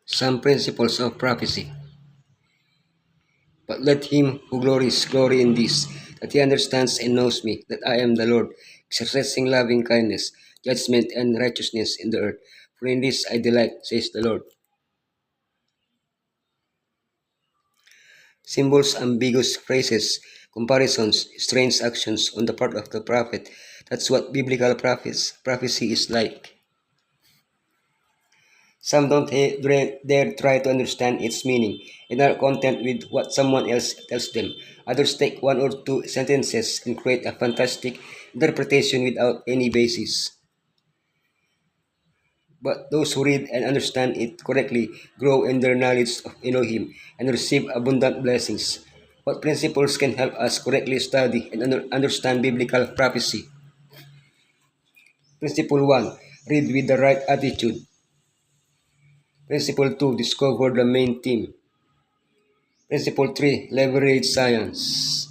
Some principles of prophecy. But let him who glories glory in this, that he understands and knows me, that I am the Lord, exercising loving kindness, judgment, and righteousness in the earth. For in this I delight, says the Lord. Symbols, ambiguous phrases, comparisons, strange actions on the part of the prophet. That's what biblical prophecy is like. Some don't dare try to understand its meaning and are content with what someone else tells them. Others take one or two sentences and create a fantastic interpretation without any basis. But those who read and understand it correctly grow in their knowledge of Elohim and receive abundant blessings. What principles can help us correctly study and understand biblical prophecy? Principle 1. Read with the right attitude. Principle 2. Discover the main theme. Principle 3. Leverage science.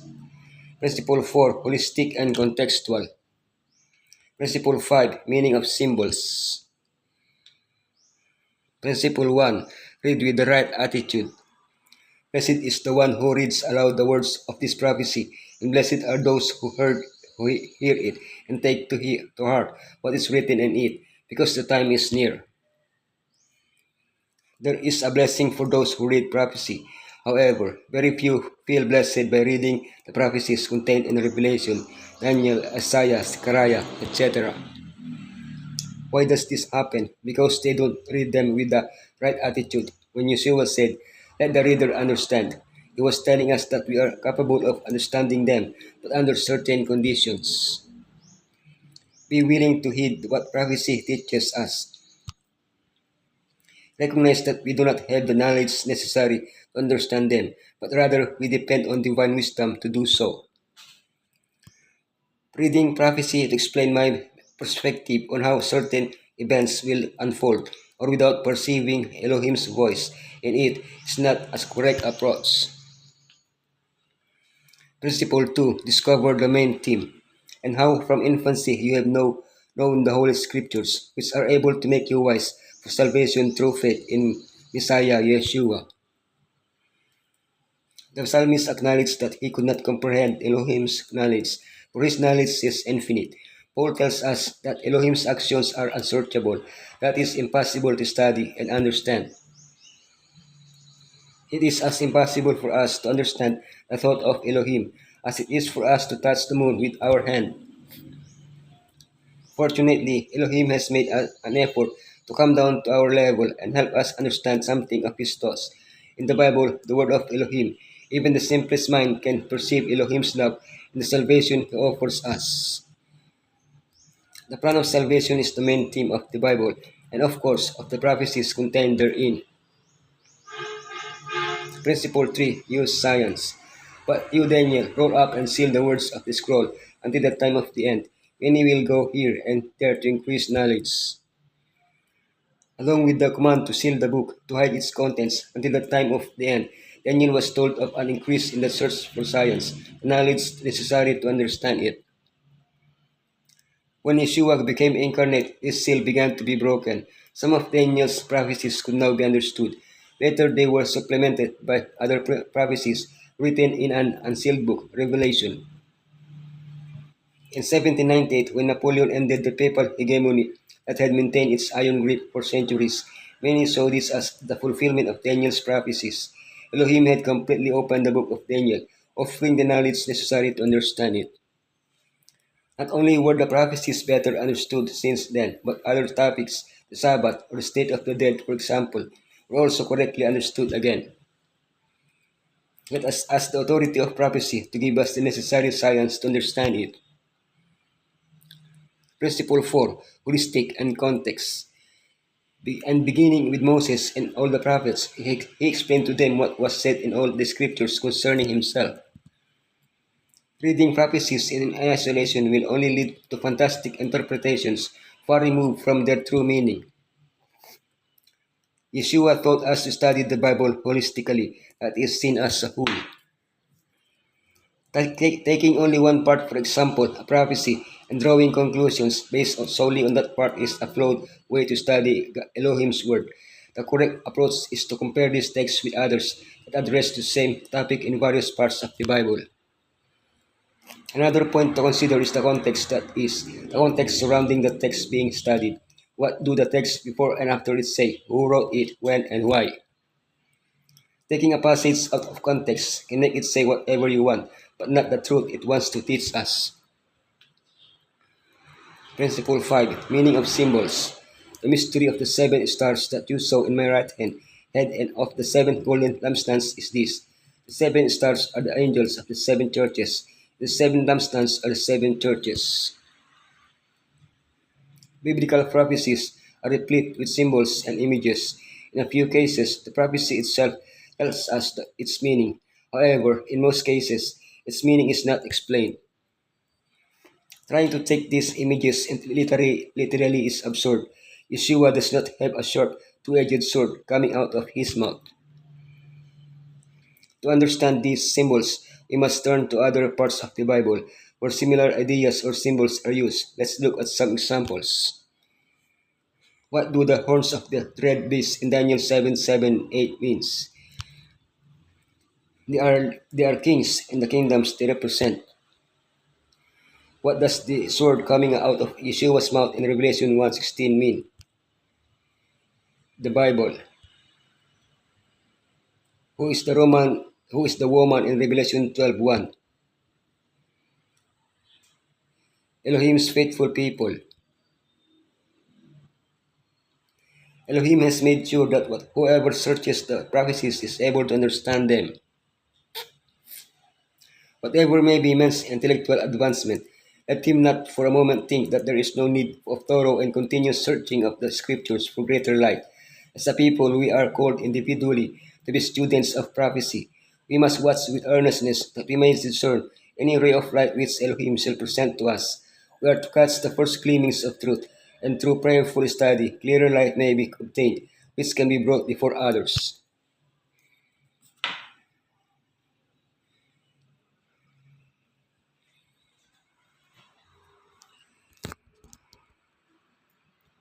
Principle 4. Holistic and contextual. Principle 5. Meaning of symbols. Principle 1. Read with the right attitude. Blessed is the one who reads aloud the words of this prophecy, and blessed are those who hear it, and take to heart what is written in it, because the time is near. There is a blessing for those who read prophecy. However, very few feel blessed by reading the prophecies contained in Revelation, Daniel, Isaiah, Zechariah, etc. Why does this happen? Because they don't read them with the right attitude. When Yeshua said, "Let the reader understand," he was telling us that we are capable of understanding them, but under certain conditions. Be willing to heed what prophecy teaches us. Recognize that we do not have the knowledge necessary to understand them, but rather we depend on divine wisdom to do so. Reading prophecy to explain my perspective on how certain events will unfold, or without perceiving Elohim's voice in it, is not a correct approach. Principle 2. Discover the main theme, and how from infancy you have known the Holy Scriptures, which are able to make you wise for salvation through faith in Messiah Yeshua. The psalmist acknowledged that he could not comprehend Elohim's knowledge, for his knowledge is infinite. Paul tells us that Elohim's actions are unsearchable, that is impossible to study and understand. It is as impossible for us to understand the thought of Elohim as it is for us to touch the moon with our hand. Fortunately, Elohim has made an effort to come down to our level and help us understand something of his thoughts. In the Bible, the word of Elohim, even the simplest mind can perceive Elohim's love and the salvation he offers us. The plan of salvation is the main theme of the Bible and, of course, of the prophecies contained therein. Principle 3. Use science. But you, Daniel, roll up and seal the words of the scroll until the time of the end. Many will go here and there to increase knowledge. Along with the command to seal the book, to hide its contents until the time of the end, Daniel was told of an increase in the search for science, the knowledge necessary to understand it. When Yeshua became incarnate, this seal began to be broken. Some of Daniel's prophecies could now be understood. Later, they were supplemented by other prophecies written in an unsealed book, Revelation. In 1798, when Napoleon ended the papal hegemony that had maintained its iron grip for centuries, many saw this as the fulfillment of Daniel's prophecies. Elohim had completely opened the book of Daniel, offering the knowledge necessary to understand it. Not only were the prophecies better understood since then, but other topics, the Sabbath or the state of the dead, for example, were also correctly understood again. Let us ask the authority of prophecy to give us the necessary science to understand it. Principle 4. Holistic and context. And beginning with Moses and all the prophets, he explained to them what was said in all the scriptures concerning himself. Reading prophecies in isolation will only lead to fantastic interpretations far removed from their true meaning. Yeshua taught us to study the Bible holistically, that is, seen as a whole. Taking only one part, for example, a prophecy, and drawing conclusions based solely on that part is a flawed way to study Elohim's word. The correct approach is to compare these texts with others that address the same topic in various parts of the Bible. Another point to consider is the context surrounding the text being studied. What do the texts before and after it say? Who wrote it, when, and why? Taking a passage out of context can make it say whatever you want, but not the truth it wants to teach us. Principle 5. Meaning of symbols. The mystery of the seven stars that you saw in my right hand, head and of the seven golden lampstands is this. The seven stars are the angels of the seven churches. The seven lampstands are the seven churches. Biblical prophecies are replete with symbols and images. In a few cases, the prophecy itself tells us its meaning. However, in most cases, its meaning is not explained. Trying to take these images into literally is absurd. Yeshua does not have a sharp, two-edged sword coming out of his mouth. To understand these symbols, we must turn to other parts of the Bible where similar ideas or symbols are used. Let's look at some examples. What do the horns of the dread beast in Daniel 7:7-8 means? They are kings and the kingdoms they represent. What does the sword coming out of Yeshua's mouth in Revelation 1:16 mean? The Bible. Who is the woman in Revelation 12:1? Elohim's faithful people. Elohim has made sure that whoever searches the prophecies is able to understand them. Whatever may be man's intellectual advancement, let him not for a moment think that there is no need of thorough and continuous searching of the scriptures for greater light. As a people, we are called individually to be students of prophecy. We must watch with earnestness that we may discern any ray of light which Elohim shall present to us. We are to catch the first gleamings of truth, and through prayerful study, clearer light may be obtained, which can be brought before others.